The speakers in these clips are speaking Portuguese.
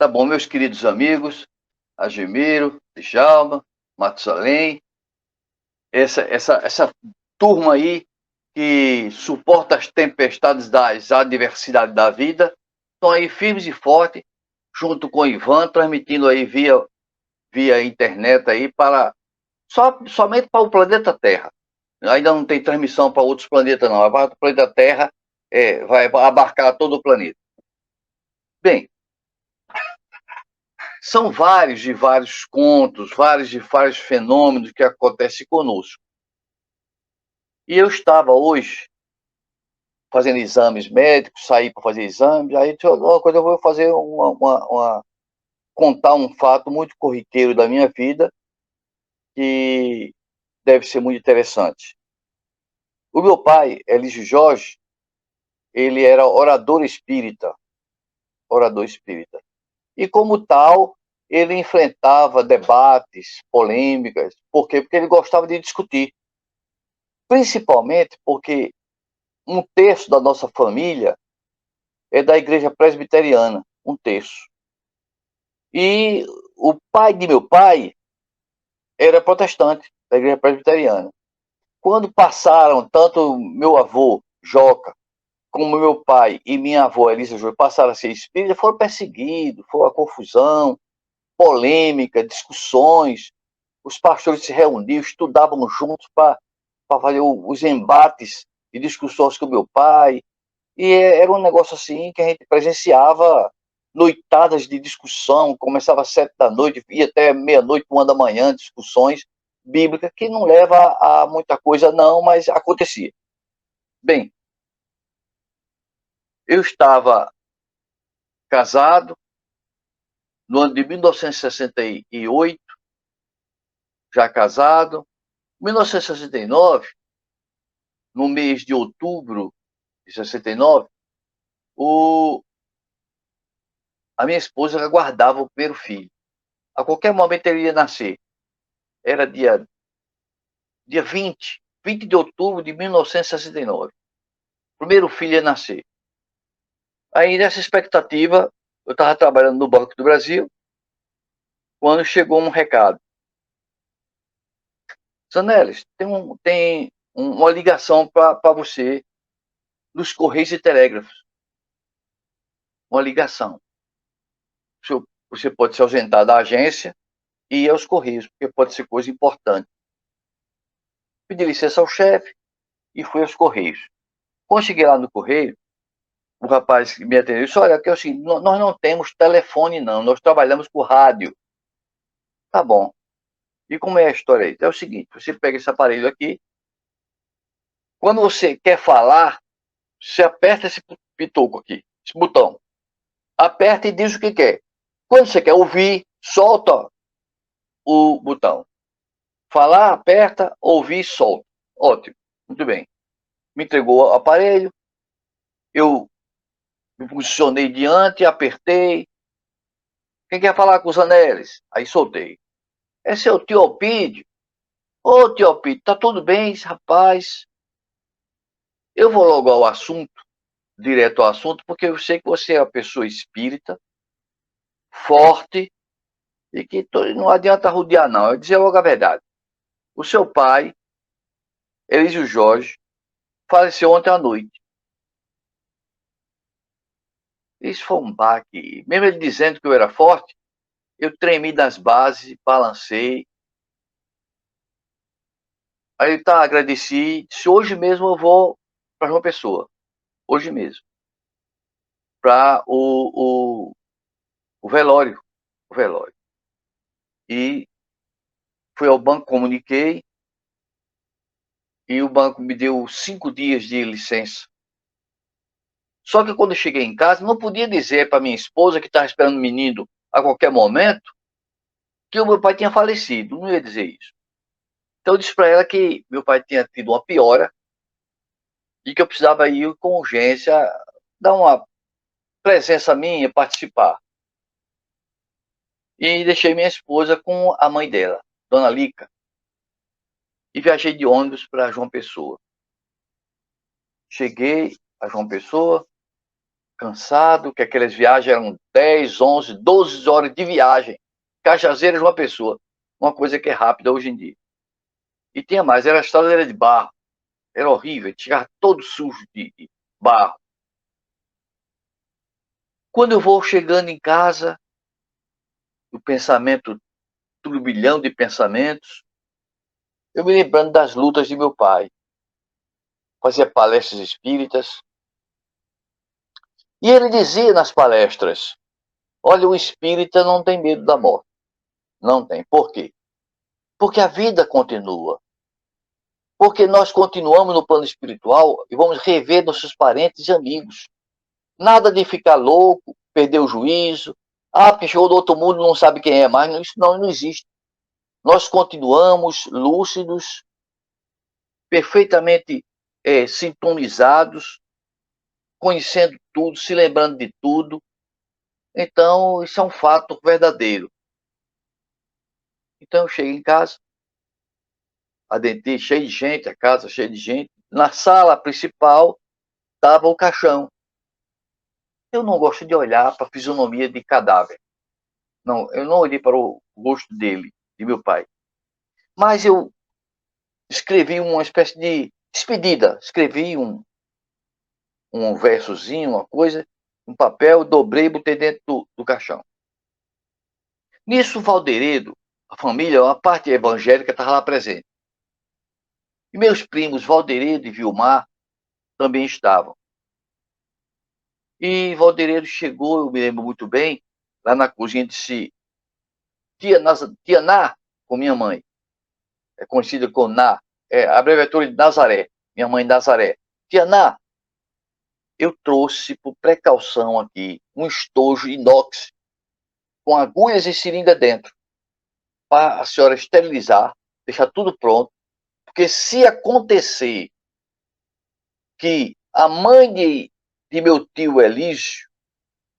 Tá bom, meus queridos amigos, Admiro, Djalma, Matusalém, essa turma aí que suporta as tempestades das adversidades da vida, estão aí firmes e fortes, junto com o Ivan, transmitindo aí via internet aí somente para o planeta Terra. Ainda não tem transmissão para outros planetas, não. A o planeta Terra vai abarcar todo o planeta. Bem, são vários contos, vários fenômenos que acontecem conosco. E eu estava hoje fazendo exames médicos, saí para fazer exames, aí uma coisa eu vou fazer contar um fato muito corriqueiro da minha vida que deve ser muito interessante. O meu pai, Elísio Jorge, ele era orador espírita, e como tal, ele enfrentava debates, polêmicas. Por quê? Porque ele gostava de discutir. Principalmente porque um terço da nossa família é da igreja presbiteriana, um terço. E o pai de meu pai era protestante, da igreja presbiteriana. Quando passaram, tanto meu avô, Joca, como meu pai e minha avó, Elisa Júlia, passaram a ser espíritas, foram perseguidos, foi uma confusão, polêmica, discussões. Os pastores se reuniam, estudavam juntos para fazer os embates e discussões com meu pai. E era um negócio assim que a gente presenciava noitadas de discussão, começava às 7 da noite, ia até meia-noite, 1 da manhã, discussões bíblicas, que não leva a muita coisa não, mas acontecia. Bem, eu estava casado no ano de 1968, já casado. Em 1969, no mês de outubro de 69, a minha esposa aguardava o primeiro filho. A qualquer momento ele ia nascer. Era dia 20 de outubro de 1969. O primeiro filho ia nascer. Aí, nessa expectativa, eu estava trabalhando no Banco do Brasil, quando chegou um recado. Sanelis, tem uma ligação para você nos Correios e Telégrafos. Uma ligação. Você pode se ausentar da agência e ir aos Correios, porque pode ser coisa importante. Pedi licença ao chefe e fui aos Correios. Quando cheguei lá no Correio, o rapaz me atendeu e disse, olha, que é o seguinte, nós não temos telefone não, nós trabalhamos com rádio. Tá bom. E como é a história aí? É o seguinte, você pega esse aparelho aqui, quando você quer falar, você aperta esse pitoco aqui, esse botão. Aperta e diz o que quer. Quando você quer ouvir, solta o botão. Falar, aperta, ouvir, solta. Ótimo, muito bem. Me entregou o aparelho, eu me posicionei diante, apertei. Quem quer falar com os Anelis? Aí soltei. É seu tio Alpídio? Ô tio Alpídio, tá tudo bem, rapaz? Eu vou logo ao assunto, direto ao assunto, porque eu sei que você é uma pessoa espírita, forte, e que não adianta rodear não. Eu dizer logo a verdade. O seu pai, Elísio Jorge, faleceu ontem à noite. Isso foi um baque. Mesmo ele dizendo que eu era forte, eu tremi das bases, balancei. Aí ele tá, agradeci. Disse, hoje mesmo eu vou para João Pessoa. Hoje mesmo. Para o velório. O velório. E fui ao banco, comuniquei. E o banco me deu 5 dias de licença. Só que quando eu cheguei em casa, não podia dizer para minha esposa, que estava esperando o menino a qualquer momento, que o meu pai tinha falecido. Não ia dizer isso. Então eu disse para ela que meu pai tinha tido uma piora e que eu precisava ir com urgência, dar uma presença minha, participar. E deixei minha esposa com a mãe dela, Dona Lica, e viajei de ônibus para João Pessoa. Cheguei a João Pessoa, cansado, que aquelas viagens eram 10, 11, 12 horas de viagem. Cajazeiras de uma pessoa. Uma coisa que é rápida hoje em dia. E tinha mais, era a estrada de barro. Era horrível, chegava todo sujo de barro. Quando eu vou chegando em casa, o pensamento, turbilhão de pensamentos, eu me lembrando das lutas de meu pai. Fazia palestras espíritas. E ele dizia nas palestras, olha, o espírita não tem medo da morte. Não tem. Por quê? Porque a vida continua. Porque nós continuamos no plano espiritual e vamos rever nossos parentes e amigos. Nada de ficar louco, perder o juízo. Ah, porque chegou do outro mundo, não sabe quem é mais. Isso não existe. Nós continuamos lúcidos, perfeitamente sintonizados, conhecendo tudo, se lembrando de tudo. Então, isso é um fato verdadeiro. Então, eu cheguei em casa, adentrei, cheio de gente, a casa cheia de gente. Na sala principal estava o caixão. Eu não gosto de olhar para a fisionomia de cadáver. Não, eu não olhei para o rosto dele, de meu pai. Mas eu escrevi uma espécie de despedida. Escrevi um versozinho, uma coisa, um papel, dobrei e botei dentro do caixão. Nisso, Valderedo, a família, uma parte evangélica estava lá presente. E meus primos, Valderedo e Vilmar, também estavam. E Valderedo chegou, eu me lembro muito bem, lá na cozinha, disse: Tia Ná, com minha mãe, é conhecida como Ná, é a abreviatura de Nazaré, minha mãe Nazaré. Tia Ná, eu trouxe por precaução aqui um estojo inox com agulhas e seringa dentro, para a senhora esterilizar, deixar tudo pronto, porque se acontecer que a mãe de meu tio Elísio,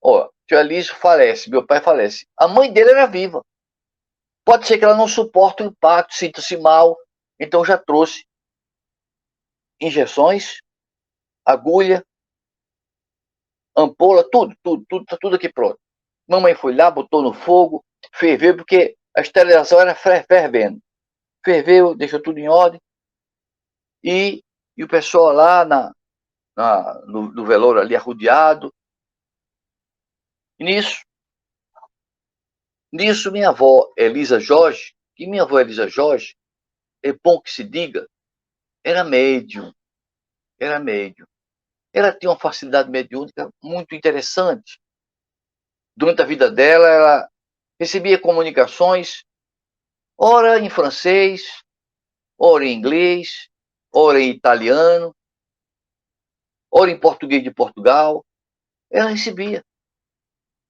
ó, tio Elísio falece, meu pai falece, a mãe dele era viva. Pode ser que ela não suporte o impacto, sinta-se mal, então já trouxe injeções, agulha, ampola, tudo aqui pronto. Mamãe foi lá, botou no fogo, ferveu, porque a esterilização era fervendo. Ferveu, deixou tudo em ordem, e o pessoal lá no velório ali arrodeado. E nisso minha avó Elisa Jorge, que minha avó Elisa Jorge, é bom que se diga, era médium, era médium. Ela tinha uma facilidade mediúnica muito interessante. Durante a vida dela, ela recebia comunicações, ora em francês, ora em inglês, ora em italiano, ora em português de Portugal. Ela recebia.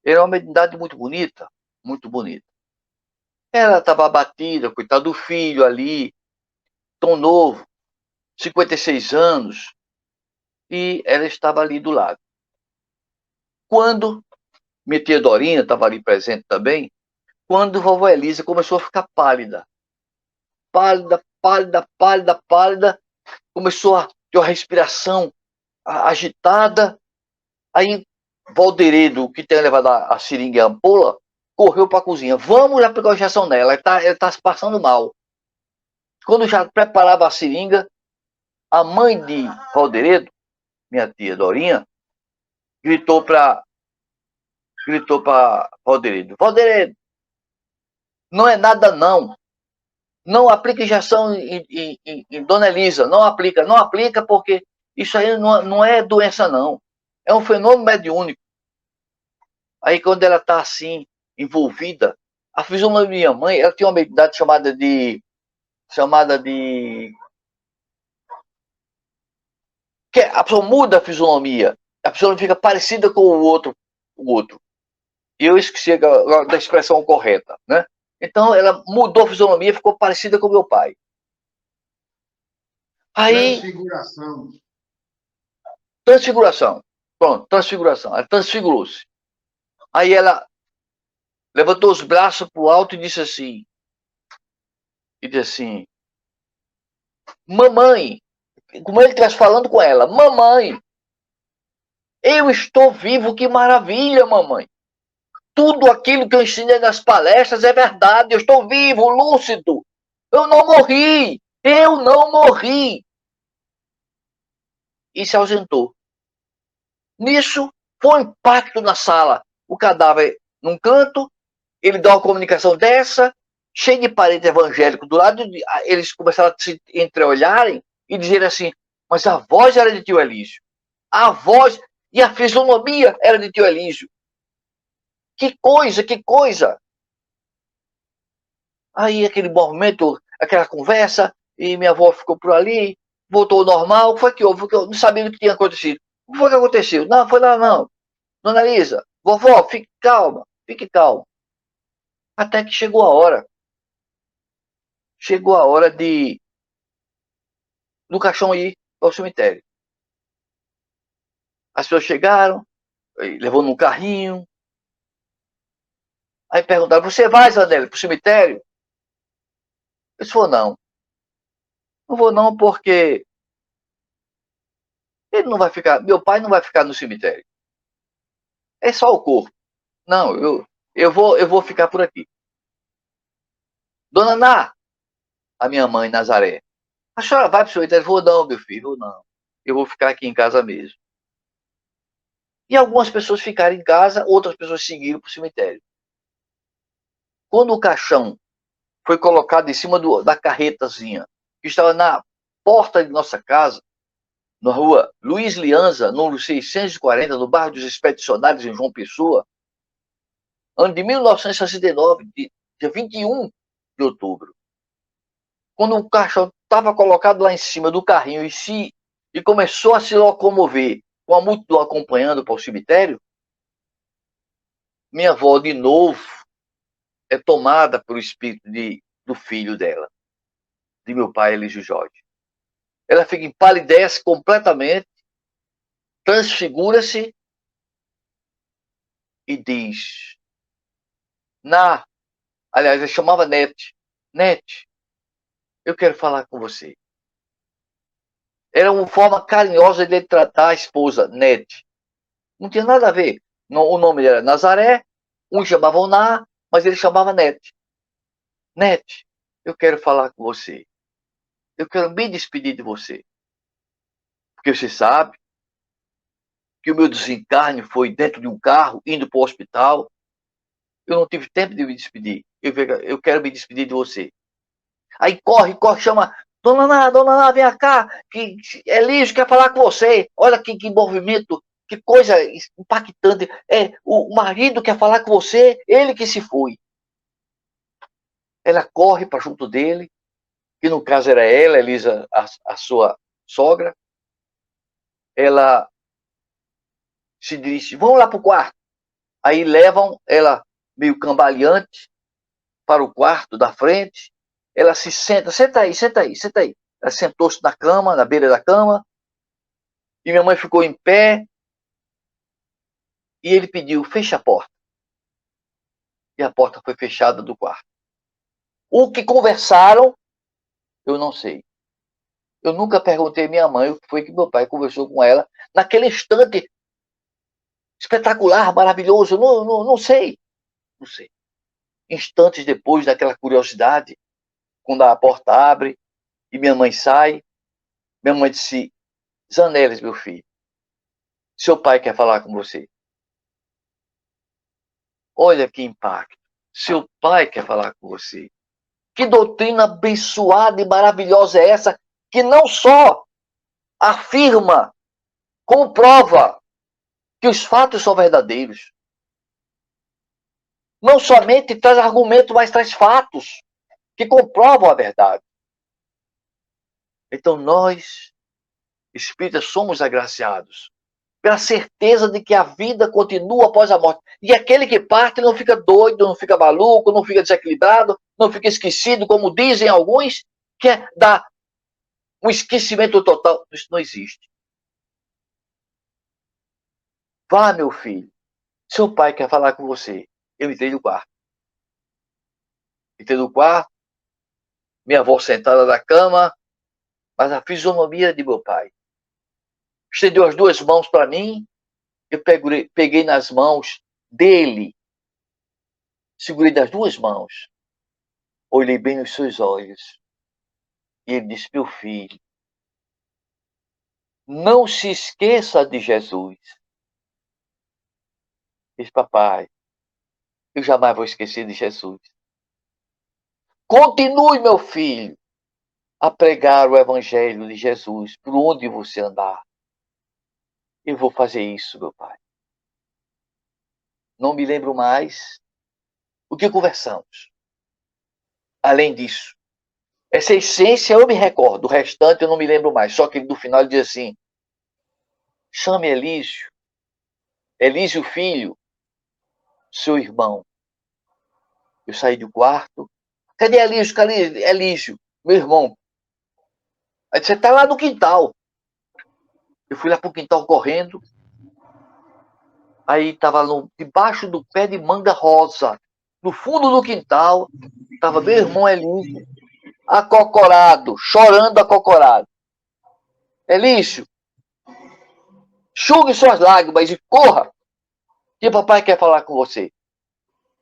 Era uma mediunidade muito bonita, muito bonita. Ela estava abatida, coitado do filho ali, tão novo, 56 anos, e ela estava ali do lado. Quando minha tia Dorina estava ali presente também, quando vovó Elisa começou a ficar pálida. Pálida, pálida, pálida, pálida, começou a ter uma respiração agitada. Aí Valderedo, que tem levado a seringa e a ampola, correu para a cozinha. Vamos já pegar a injeção nela, ela está se passando mal. Quando já preparava a seringa, a mãe de Valderedo, minha tia Dorinha, gritou para Valderedo: Valderedo, não é nada não. Não aplica injeção em Dona Elisa. Não aplica porque isso aí não é doença não. É um fenômeno mediúnico. Aí quando ela está assim, envolvida, a fisionomia da minha mãe, ela tinha uma mediunidade chamada de que a pessoa muda a fisionomia. A pessoa fica parecida com o outro. E eu esqueci da expressão correta, né? Então ela mudou a fisionomia e ficou parecida com meu pai. Aí, transfiguração. Pronto, transfiguração. Ela transfigurou-se. Aí ela levantou os braços para o alto e disse assim, mamãe, como ele estivesse falando com ela, mamãe, Eu estou vivo, que maravilha, mamãe. Tudo aquilo que eu ensinei nas palestras é verdade. Eu estou vivo, lúcido. Eu não morri. Eu não morri. E se ausentou. Nisso, foi um impacto na sala. O cadáver num canto, ele dá uma comunicação dessa, cheio de parente evangélico do lado, eles começaram a se entreolharem e dizer assim, mas a voz era de tio Elísio. A voz e a fisionomia era de tio Elísio. Que coisa, que coisa. Aí aquele movimento, aquela conversa, e minha avó ficou por ali, voltou ao normal. O que foi que houve? Eu não sabia o que tinha acontecido. O que foi que aconteceu? Não, foi lá não. Dona Lisa, vovó, fique calma, fique calma. Até que chegou a hora. Chegou a hora do caixão ir ao cemitério. As pessoas chegaram, levou num carrinho. Aí perguntaram, você vai, Zanelli, pro cemitério? Eu disse, vou não. Não vou não porque ele não vai ficar, meu pai não vai ficar no cemitério. É só o corpo. Não, eu vou ficar por aqui. Dona Ná, a minha mãe, Nazaré, a senhora vai pro cemitério? Vou não, meu filho, vou não. Eu vou ficar aqui em casa mesmo. E algumas pessoas ficaram em casa, outras pessoas seguiram pro cemitério. Quando o caixão foi colocado em cima da carretazinha, que estava na porta de nossa casa, na rua Luiz Lianza, número 640, no bairro dos Expedicionários, em João Pessoa, ano de 1969, dia 21 de outubro. Quando o caixão estava colocado lá em cima do carrinho e começou a se locomover, com a multidão acompanhando para o cemitério, minha avó, de novo, é tomada pelo espírito do filho dela, de meu pai, Elísio Jorge. Ela fica empalidece completamente, transfigura-se e diz, aliás, ele chamava Nete, Nete, eu quero falar com você. Era uma forma carinhosa de tratar a esposa, Nete. Não tinha nada a ver. O nome era Nazaré, uns chamavam Ná, mas ele chamava Nete. Nete, eu quero falar com você. Eu quero me despedir de você. Porque você sabe que o meu desencarne foi dentro de um carro, indo para o hospital. Eu não tive tempo de me despedir. Eu quero me despedir de você. Aí corre, chama, Dona Ná, vem cá, que Elísio quer falar com você. Olha que movimento, que coisa impactante. O marido quer falar com você, ele que se foi. Ela corre para junto dele, que no caso era ela, Elisa, a sua sogra. Ela se dirige, vamos lá para o quarto. Aí levam ela meio cambaleante para o quarto da frente. Ela se senta aí, senta aí, senta aí. Ela sentou-se na cama, na beira da cama, e minha mãe ficou em pé, e ele pediu, fecha a porta. E a porta foi fechada do quarto. O que conversaram, eu não sei. Eu nunca perguntei à minha mãe o que foi que meu pai conversou com ela naquele instante espetacular, maravilhoso. Não sei. Não sei. Instantes depois daquela curiosidade, quando a porta abre e minha mãe sai, minha mãe disse, Zanelis, meu filho, seu pai quer falar com você. Olha que impacto. Seu pai quer falar com você. Que doutrina abençoada e maravilhosa é essa, que não só afirma, comprova que os fatos são verdadeiros. Não somente traz argumento, mas traz fatos que comprovam a verdade. Então nós, espíritas, somos agraciados pela certeza de que a vida continua após a morte. E aquele que parte não fica doido, não fica maluco, não fica desequilibrado, não fica esquecido, como dizem alguns, que é dar um esquecimento total. Isso não existe. Vá, meu filho. Seu pai quer falar com você. Eu entrei no quarto. Entrei no quarto, minha avó sentada na cama, mas a fisionomia de meu pai. Estendeu as duas mãos para mim Eu peguei nas mãos dele, segurei das duas mãos, olhei bem nos seus olhos, e ele disse: meu filho, não se esqueça de Jesus. Diz: papai, eu jamais vou esquecer de Jesus. Continue, meu filho, a pregar o evangelho de Jesus por onde você andar. Eu vou fazer isso, meu pai. Não me lembro mais o que conversamos. Além disso, essa essência eu me recordo, o restante eu não me lembro mais. Só que no final ele diz assim: chame Elísio, Elísio filho, seu irmão. Eu saí do quarto. Cadê Elísio? Cadê Elísio, meu irmão? Aí disse: você está lá no quintal. Eu fui lá pro quintal correndo. Aí estava debaixo do pé de manga rosa, no fundo do quintal, estava meu irmão Elísio, acocorado, chorando acocorado. Elísio, enxugue suas lágrimas e corra, que papai quer falar com você.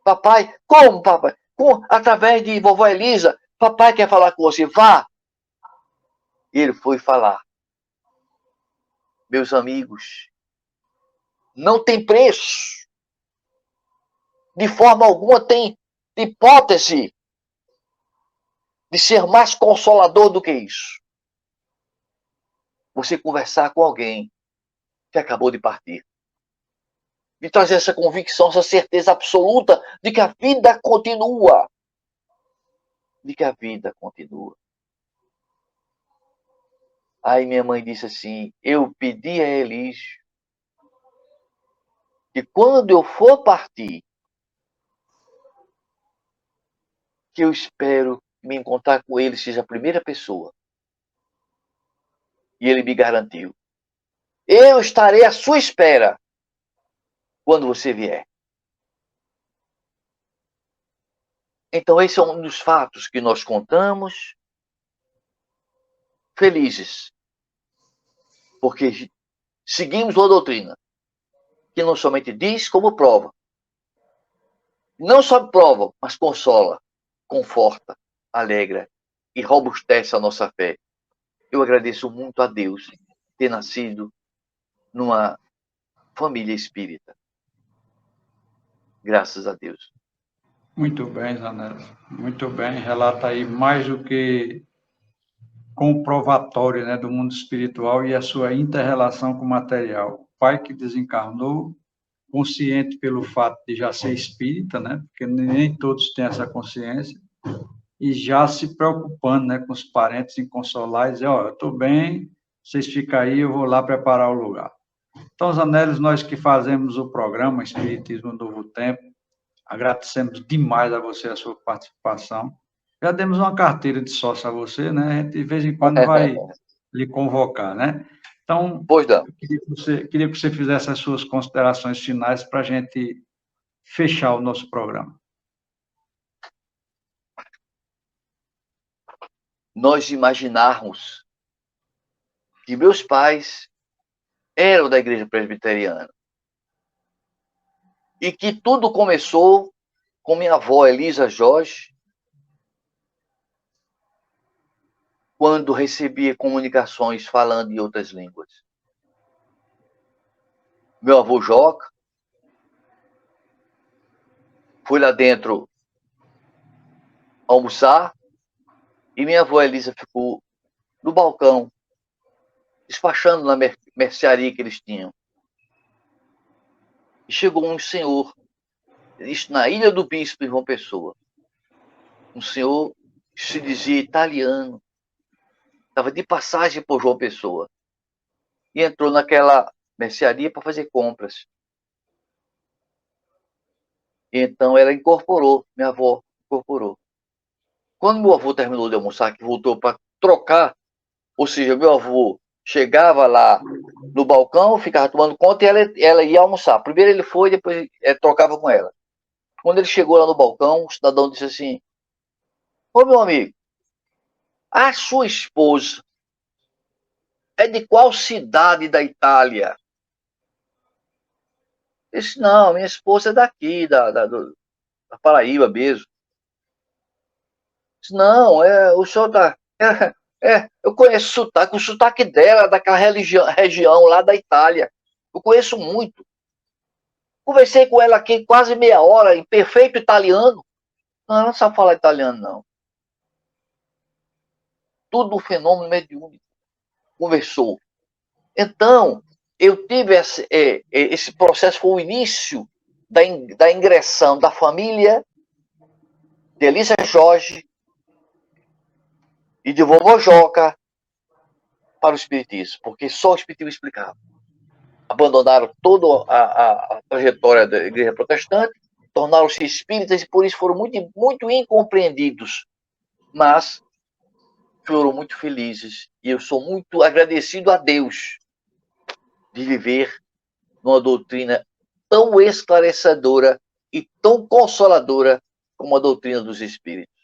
Papai, como papai? Através de vovó Elisa, papai quer falar com você, vá. E ele foi falar. Meus amigos, não tem preço. De forma alguma tem hipótese de ser mais consolador do que isso. Você conversar com alguém que acabou de partir. De trazer essa convicção, essa certeza absoluta de que a vida continua. De que a vida continua. Aí minha mãe disse assim: eu pedi a Elísio que quando eu for partir, que eu espero me encontrar com ele seja a primeira pessoa. E ele me garantiu: eu estarei à sua espera quando você vier. Então esse é um dos fatos que nós contamos, felizes, porque seguimos uma doutrina que não somente diz, como prova. Não só prova, mas consola, conforta, alegra e robustece a nossa fé. Eu agradeço muito a Deus ter nascido numa família espírita. Graças a Deus. Muito bem, Zanello. Muito bem. Relata aí mais do que comprovatório, né, do mundo espiritual e a sua inter-relação com o material. O pai que desencarnou, consciente pelo fato de já ser espírita, né, porque nem todos têm essa consciência, e já se preocupando, né, com os parentes em consolar e dizer: ó, eu estou bem, vocês ficam aí, eu vou lá preparar o lugar. Então, Zanelli, nós que fazemos o programa Espiritismo Novo Tempo, agradecemos demais a você a sua participação. Já demos uma carteira de sócio a você, né? A gente de vez em quando vai lhe convocar, né? Então, Pois não. eu queria que você fizesse as suas considerações finais para a gente fechar o nosso programa. Nós imaginarmos que meus pais eram da igreja presbiteriana e que tudo começou com minha avó Elisa Jorge, quando recebia comunicações falando em outras línguas. Meu avô Joca foi lá dentro almoçar e minha avó Elisa ficou no balcão, despachando na mercearia que eles tinham. E chegou um senhor, isso na Ilha do Bispo, em João Pessoa. Um senhor que se dizia italiano, estava de passagem por João Pessoa. E entrou naquela mercearia para fazer compras. E então ela incorporou, minha avó incorporou. Quando meu avô terminou de almoçar, que voltou para trocar, ou seja, meu avô chegava lá no balcão, ficava tomando conta e ela ia almoçar. Primeiro ele foi, depois trocava com ela. Quando ele chegou lá no balcão, o cidadão disse assim: ô meu amigo, a sua esposa é de qual cidade da Itália? Disse, não, minha esposa é daqui, da Paraíba mesmo. Disse, não, o senhor tá... eu conheço o sotaque dela, daquela região lá da Itália. Eu conheço muito. Conversei com ela aqui quase meia hora, em perfeito italiano. Não, ela não sabe falar italiano, não. Tudo um fenômeno mediúnico. Conversou. Então, eu tive esse processo, foi o início da ingressão da família de Elisa Jorge e de vovô Joca para o Espiritismo, porque só o Espiritismo explicava. Abandonaram toda a trajetória da Igreja Protestante, tornaram-se espíritas e por isso foram muito, muito incompreendidos, mas foram muito felizes e eu sou muito agradecido a Deus de viver numa doutrina tão esclarecedora e tão consoladora como a doutrina dos Espíritos.